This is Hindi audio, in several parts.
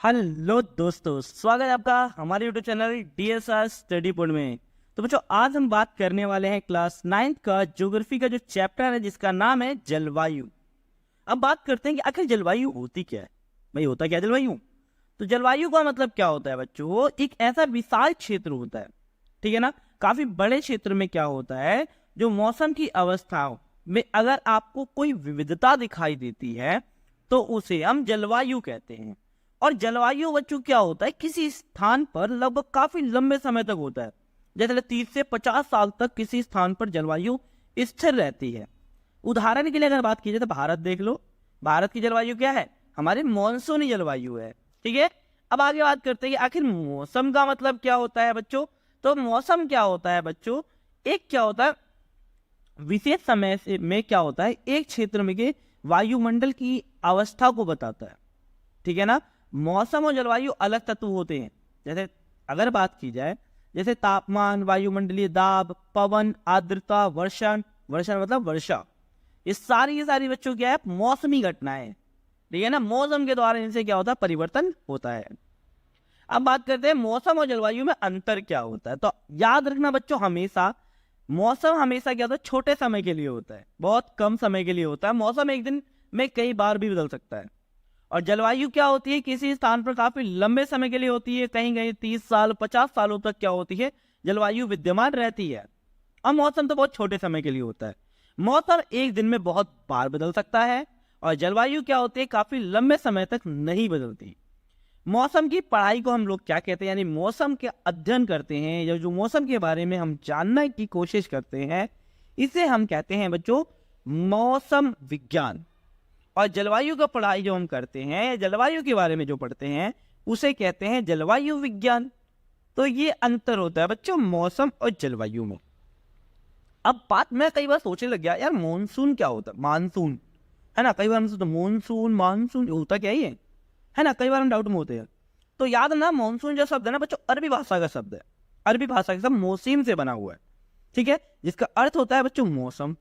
हेलो दोस्तों, स्वागत है आपका हमारे YouTube channel DSR study point में। तो बच्चों, आज हम बात करने वाले हैं क्लास 9 का ज्योग्राफी का जो चैप्टर है जिसका नाम है जलवायु। अब बात करते हैं कि आखिर जलवायु होती क्या है। भाई, होता क्या जलवायु? तो जलवायु का मतलब क्या होता है बच्चों? वो एक ऐसा विशाल क्षेत्र होता है, ठीक है ना। काफी बड़े क्षेत्र में क्या होता है, जो मौसम की अवस्थाओं में अगर आपको कोई विविधता दिखाई देती है तो उसे हम जलवायु कहते हैं। और जलवायु बच्चों क्या होता है, किसी स्थान पर लगभग काफी लंबे समय तक होता है। जैसे 30 से 50 साल तक किसी स्थान पर जलवायु स्थिर रहती है। उदाहरण के लिए अगर बात की जाए तो भारत देख लो। भारत की जलवायु क्या है? हमारी मॉनसूनी जलवायु है, ठीक है। अब आगे बात करते हैं कि आखिर मौसम का मतलब क्या होता है बच्चों। तो मौसम क्या होता है बच्चों, एक क्या होता है, विशेष समय से में क्या होता है, एक क्षेत्र में के वायुमंडल की अवस्था को बताता है, ठीक है ना। मौसम और जलवायु अलग तत्व होते हैं। जैसे अगर बात की जाए, जैसे तापमान, वायुमंडलीय दाब, पवन, आर्द्रता, वर्षण, वर्षण मतलब वर्षा, ये सारी बच्चों क्या है, मौसमी घटनाएं, ठीक है ना। मौसम के द्वारा इनसे क्या होता है, परिवर्तन होता है। अब बात करते हैं मौसम और जलवायु में अंतर क्या होता है। तो याद रखना बच्चों, हमेशा मौसम हमेशा क्या होता है, छोटे समय के लिए होता है, बहुत कम समय के लिए होता है। मौसम एक दिन में कई बार भी बदल सकता है। और जलवायु क्या होती है, किसी स्थान पर काफी लंबे समय के लिए होती है, कहीं कहीं 30 साल 50 सालों तक क्या होती है, जलवायु विद्यमान रहती है। और मौसम तो बहुत छोटे समय के लिए होता है। मौसम एक दिन में बहुत बार बदल सकता है और जलवायु क्या होती है, काफी लंबे समय तक नहीं बदलती। मौसम की पढ़ाई को हम लोग क्या कहते हैं, यानी मौसम के अध्ययन करते हैं या जो मौसम के बारे में हम जानने की कोशिश करते हैं, इसे हम कहते हैं बच्चों मौसम विज्ञान। और जलवायु का पढ़ाई जो हम करते हैं, जलवायु के बारे में जो पढ़ते हैं, उसे कहते हैं जलवायु विज्ञान। तो ये अंतर होता है बच्चों मौसम और जलवायु में। अब बात मैं कई बार सोचने लग गया, यार मॉनसून क्या होता है, मानसून, है ना। कई बार हम सोचते मॉनसून मानसून होता क्या ही है ना, कई बार हम डाउट में होते हैं। तो याद ना, मॉनसून जो शब्द है ना बच्चों, अरबी भाषा का शब्द है। अरबी भाषा का शब्द मोसीम से बना हुआ है, ठीक है, जिसका अर्थ होता है बच्चों मौसम।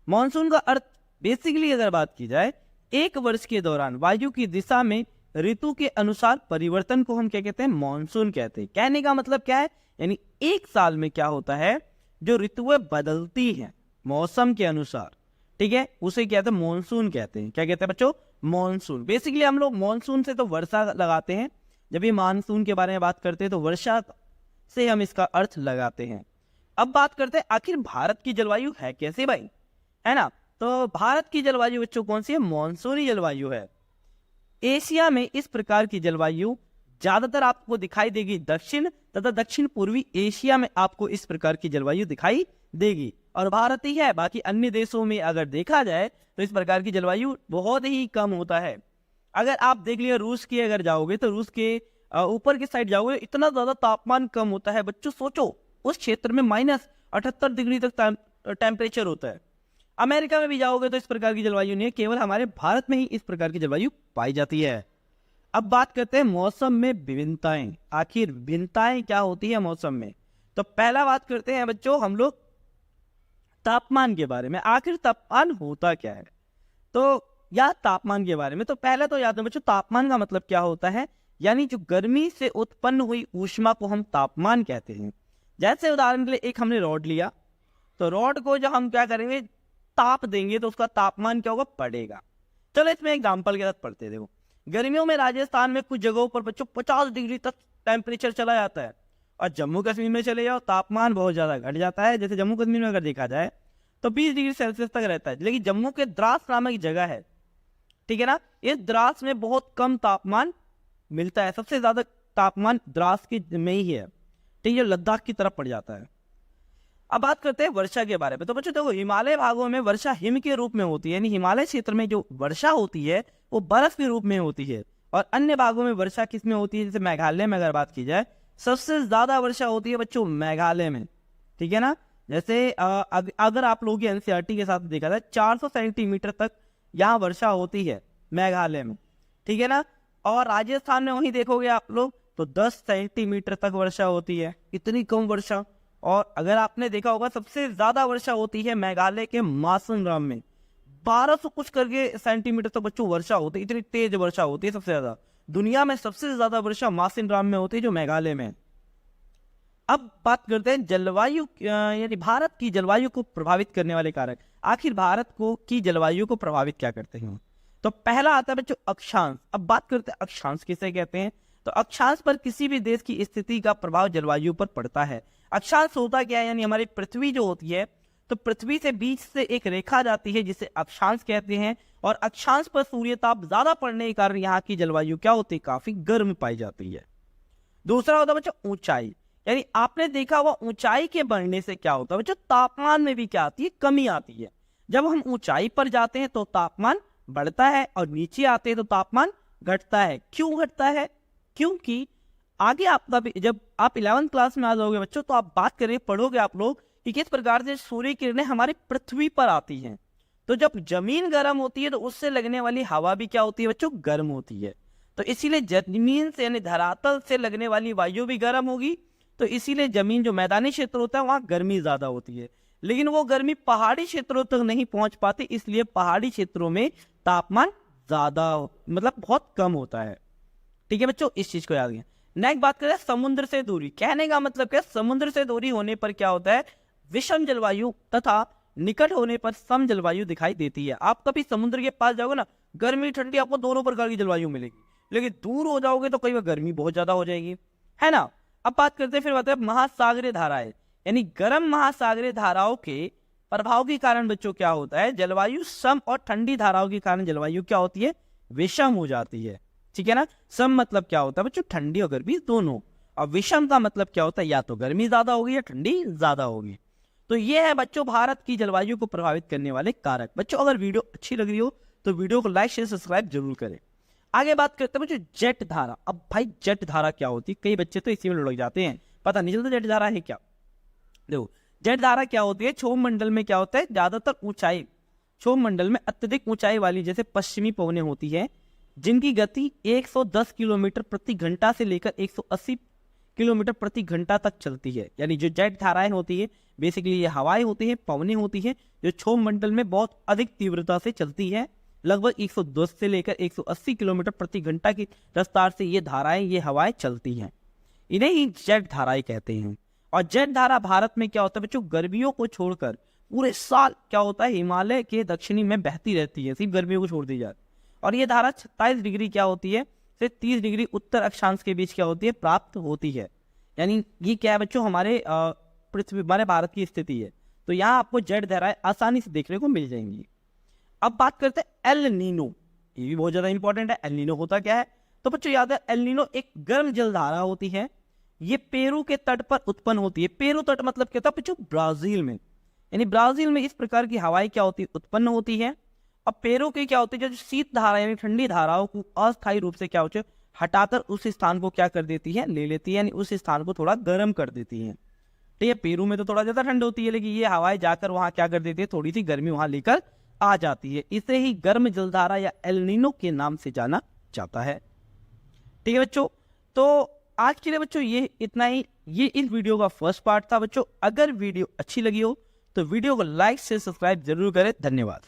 मॉनसून का अर्थ बेसिकली अगर बात की जाए, एक वर्ष के दौरान वायु की दिशा में ऋतु के अनुसार परिवर्तन को हम क्या कहते हैं, मॉनसून कहते हैं। कहने का मतलब क्या है, यानी एक साल में क्या होता है, जो ऋतुएं बदलती हैं मौसम के अनुसार, ठीक है, उसे क्या कहते हैं, मॉनसून कहते हैं। क्या कहते हैं बच्चों, मॉनसून। बेसिकली हम लोग मॉनसून से तो वर्षा लगाते हैं, जब ये मानसून के बारे में बात करते हैं तो वर्षा से हम इसका अर्थ लगाते हैं। अब बात करते हैं आखिर भारत की जलवायु है कैसे भाई, है ना। तो भारत की जलवायु बच्चों कौन सी है, मॉनसूनी जलवायु है। एशिया में इस प्रकार की जलवायु ज्यादातर आपको दिखाई देगी दक्षिण तथा दक्षिण पूर्वी एशिया में आपको इस प्रकार की जलवायु दिखाई देगी, और भारत ही है। बाकी अन्य देशों में अगर देखा जाए तो इस प्रकार की जलवायु बहुत ही कम होता है। अगर आप देख लिया, रूस की अगर जाओगे तो रूस के ऊपर की साइड जाओगे, इतना ज्यादा तापमान कम होता है बच्चों, सोचो उस क्षेत्र में -78 डिग्री तक टेम्परेचर होता है। अमेरिका में भी जाओगे तो इस प्रकार की जलवायु नहीं है, केवल हमारे भारत में ही इस प्रकार की जलवायु पाई जाती है। अब बात करते हैं मौसम में विभिन्नताएं। आखिर भिन्नताएं क्या होती है मौसम में। तो पहला बात करते हैं बच्चों हम लोग तापमान के बारे में। आखिर तापमान होता क्या है, तो या तापमान के बारे में तो पहले तो याद है बच्चों, तापमान का मतलब क्या होता है, यानी जो गर्मी से उत्पन्न हुई ऊष्मा को हम तापमान कहते हैं। जैसे उदाहरण के लिए एक हमने रॉड लिया, तो रॉड को जब हम क्या करेंगे, ताप देंगे तो उसका तापमान क्या होगा, बढ़ेगा। चलो इसमें एग्जांपल के साथ पढ़ते, देखो गर्मियों में राजस्थान में कुछ जगहों पर बच्चों 50 डिग्री तक टेम्परेचर चला जाता है, और जम्मू कश्मीर में चले जाओ तापमान बहुत ज्यादा घट जाता है। जैसे जम्मू कश्मीर में अगर देखा जाए तो 20 डिग्री सेल्सियस तक रहता है, लेकिन जम्मू के द्रास नामक जगह है, ठीक है ना, इस द्रास में बहुत कम तापमान मिलता है। सबसे ज्यादा तापमान द्रास के में ही है, ठीक है, लद्दाख की तरफ पड़ जाता है। अब बात करते हैं वर्षा के बारे में। तो बच्चों देखो, हिमालय भागों में वर्षा हिम के रूप में होती है, यानी हिमालय क्षेत्र में जो वर्षा होती है वो बर्फ के रूप में होती है। और अन्य भागों में वर्षा किस में होती है, जैसे मेघालय में अगर बात की जाए, सबसे ज्यादा वर्षा होती है बच्चों मेघालय में, ठीक है ना। जैसे अगर आप लोगों की एनसीईआरटी के साथ देखा जाए, 400 सेंटीमीटर तक यहाँ वर्षा होती है मेघालय में, ठीक है ना। और राजस्थान में वहीं देखोगे आप लोग तो 10 सेंटीमीटर तक वर्षा होती है, इतनी कम वर्षा। और अगर आपने देखा होगा, सबसे ज्यादा वर्षा होती है मेघालय के मासनराम में, 1200 कुछ करके सेंटीमीटर तक बच्चों वर्षा होती है, इतनी तेज वर्षा होती है सबसे ज्यादा, दुनिया में सबसे ज्यादा वर्षा मासिनराम में होती है जो मेघालय में है। अब बात करते हैं जलवायु यानी भारत की जलवायु को प्रभावित करने वाले कारक। आखिर भारत को की जलवायु को प्रभावित क्या करते हैं? तो पहला आता है बच्चों अक्षांश। अब बात करते हैं अक्षांश किसे कहते हैं। तो अक्षांश पर किसी भी देश की स्थिति का प्रभाव जलवायु पर पड़ता है। अक्षांश होता क्या है, यानी हमारी पृथ्वी जो होती है, तो पृथ्वी से बीच से एक रेखा जाती है जिसे अक्षांश कहते हैं, और अक्षांश पर सूर्यताप ज्यादा पड़ने के कारण यहाँ की जलवायु क्या होती है, काफी गर्म पाई जाती है। दूसरा होता है बच्चों ऊंचाई, यानी आपने देखा हुआ ऊंचाई के बढ़ने से क्या होता है बच्चों, तापमान में भी क्या आती है, कमी आती है। जब हम ऊंचाई पर जाते हैं तो तापमान बढ़ता है और नीचे आते हैं तो तापमान घटता है। क्यों घटता है? क्योंकि आगे आपका जब आप 11वीं क्लास में आ जाओगे बच्चों तो आप बात करें, पढ़ोगे आप लोग कि किस प्रकार से सूर्य किरणें हमारी पृथ्वी पर आती हैं। तो जब जमीन गर्म होती है तो उससे लगने वाली हवा भी क्या होती है बच्चों, गर्म होती है। तो इसीलिए जमीन से यानी धरातल से लगने वाली वायु भी गर्म होगी। तो इसीलिए जमीन जो मैदानी क्षेत्र होता है वहां गर्मी ज्यादा होती है, लेकिन वो गर्मी पहाड़ी क्षेत्रों तक नहीं पहुंच पाती, इसलिए पहाड़ी क्षेत्रों में तापमान ज्यादा मतलब बहुत कम होता है। ठीक है बच्चों, इस चीज को याद रखिए। नेक्स्ट बात करें समुद्र से दूरी। कहने का मतलब क्या, समुद्र से दूरी होने पर क्या होता है, विषम जलवायु तथा निकट होने पर सम जलवायु दिखाई देती है। आप कभी समुद्र के पास जाओगे ना, गर्मी ठंडी आपको दोनों प्रकार की जलवायु मिलेगी, लेकिन दूर हो जाओगे तो कई बार गर्मी बहुत ज्यादा हो जाएगी, है ना। अब बात करते हैं फिर बात है महासागरीय धाराएं, यानी गर्म महासागरीय धाराओं के प्रभाव के कारण बच्चों क्या होता है, जलवायु सम और ठंडी धाराओं के कारण जलवायु क्या होती है, विषम हो जाती है। ठीक है ना। सम मतलब क्या होता है बच्चों, ठंडी और गर्मी दोनों, और विषम का मतलब क्या होता है, या तो गर्मी ज्यादा होगी या ठंडी ज्यादा होगी। तो ये है बच्चों भारत की जलवायु को प्रभावित करने वाले कारक। बच्चों अगर वीडियो अच्छी लग रही हो तो वीडियो को लाइक शेयर सब्सक्राइब जरूर करें। आगे बात करते हैं बच्चों जेट धारा। अब भाई जेट धारा क्या होती है, कई बच्चे तो इसी में लुढ़क जाते हैं, पता नहीं चलता जेट धारा है क्या। देखो जेट धारा क्या होती है, क्षोभ मंडल में क्या होता है, ज्यादातर ऊंचाई, क्षोभ मंडल में अत्यधिक ऊंचाई वाली जैसे पश्चिमी पवनें होती है, जिनकी गति 110 किलोमीटर प्रति घंटा से लेकर 180 किलोमीटर प्रति घंटा तक चलती है। यानी जो जेट धाराएं होती है बेसिकली ये हवाएं होती है, पवनें होती है, जो क्षोभ मंडल में बहुत अधिक तीव्रता से चलती है, लगभग 110 से लेकर 180 किलोमीटर प्रति घंटा की रफ्तार से ये धाराएं, ये हवाएं चलती हैं, इन्हें ही जेट धाराएं कहते हैं। और जेट धारा भारत में क्या होता है बच्चों, गर्मियों को छोड़कर पूरे साल क्या होता है, हिमालय के दक्षिणी में बहती रहती है, सिर्फ गर्मियों को छोड़ दी जाए। और ये धारा 27 डिग्री क्या होती है, से 30 डिग्री उत्तर अक्षांश के बीच क्या होती है, प्राप्त होती है। यानी ये क्या है बच्चों, हमारे पृथ्वी, हमारे भारत की स्थिति है। तो यहाँ आपको जेट धाराएं आसानी से देखने को मिल जाएंगी। अब बात करते हैं एल नीनो, ये भी बहुत ज्यादा इंपॉर्टेंट है। एल नीनो होता क्या है, तो बच्चों याद है, एल नीनो एक गर्म जल धारा होती है, ये पेरू के तट पर उत्पन्न होती है। पेरू तट मतलब क्या था बच्चों, ब्राजील में, यानी ब्राजील में इस प्रकार की हवाएं क्या होती है, उत्पन्न होती है। अब पेरू की क्या होती है, जो शीत धारा यानी ठंडी धाराओं को अस्थायी रूप से क्या होती है, हटाकर उस स्थान को क्या कर देती है, ले लेती है, यानी उस स्थान को थोड़ा गर्म कर देती है। ठीक है, पेरू में तो थोड़ा ज्यादा ठंड होती है, लेकिन ये हवाएं जाकर वहां क्या कर देती है, थोड़ी सी गर्मी वहां लेकर आ जाती है। इसे ही गर्म जलधारा या एल नीनो के नाम से जाना जाता है। ठीक है बच्चों, तो आज के लिए बच्चों ये इतना ही। ये इस वीडियो का फर्स्ट पार्ट था बच्चों। अगर वीडियो अच्छी लगी हो तो वीडियो को लाइक से सब्सक्राइब जरूर करें। धन्यवाद।